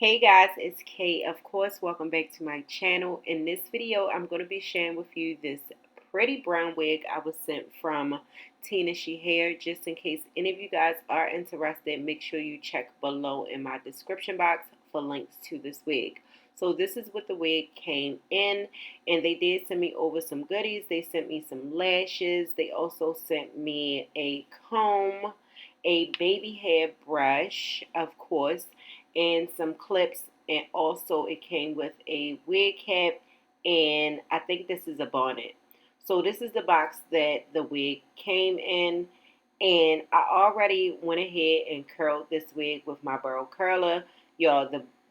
Hey guys, it's Kay. Of course, welcome back to my channel. In this video, I'm going to be sharing with you this pretty brown wig I was sent from Tinashe Hair. Just in case any of you guys are interested, make sure you check below in my description box for links to this wig. So this is what the wig came in, and they did send me over some goodies. They sent me some lashes. They also sent me a comb, a baby hair brush, of course, and some clips, and also it came with a wig cap, and I think this is a bonnet. So this is the box that the wig came in, and I already went ahead and curled this wig with my burl curler. Y'all,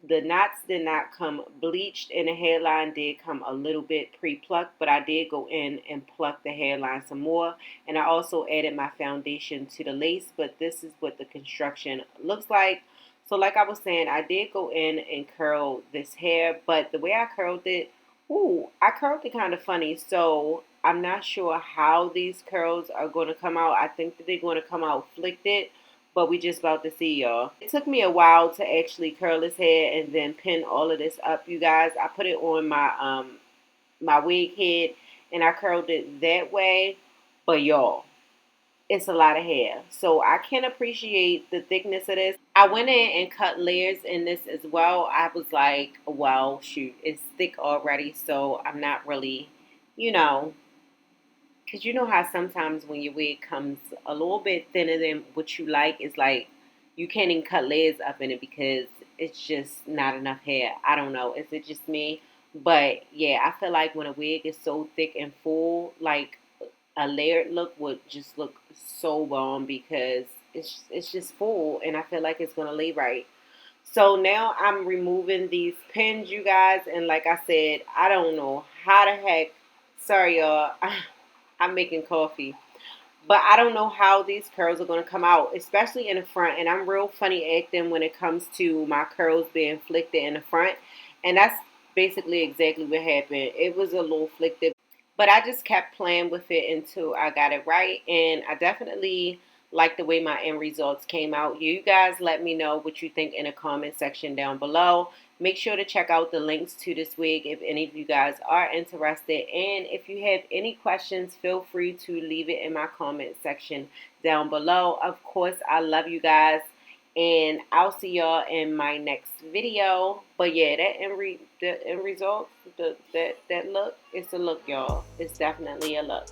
the knots did not come bleached, and the hairline did come a little bit pre-plucked, but I did go in and pluck the hairline some more, and I also added my foundation to the lace. But this is what the construction looks like. So like I was saying, I did go in and curl this hair, but the way I curled it, I curled it kind of funny. So I'm not sure how these curls are going to come out. I think that they're going to come out flicked, but we just about to see, y'all. It took me a while to actually curl this hair and then pin all of this up, you guys. I put it on my wig head and I curled it that way, but y'all, it's a lot of hair. So I can appreciate the thickness of this. I went in and cut layers in this as well. I was like, well, shoot, it's thick already, so I'm not really, you know, because you know how sometimes when your wig comes a little bit thinner than what you like, it's like you can't even cut layers up in it because it's just not enough hair. I don't know. Is it just me? But yeah, I feel like when a wig is so thick and full, like a layered look would just look so bomb because it's just full, and I feel like it's gonna lay right. So now I'm removing these pins, you guys, and like I said, I don't know how the heck. Sorry, y'all. I'm making coffee. But I don't know how these curls are going to come out, especially in the front. And I'm real funny acting when it comes to my curls being flicked in the front. And that's basically exactly what happened. It was a little flicked, but I just kept playing with it until I got it right. And I definitely like the way my end results came out. You guys let me know what you think in the comment section down below. Make sure to check out the links to this wig if any of you guys are interested. And if you have any questions, feel free to leave it in my comment section down below. Of course, I love you guys. And I'll see y'all in my next video. But yeah, the end result, that look, it's a look, y'all. It's definitely a look.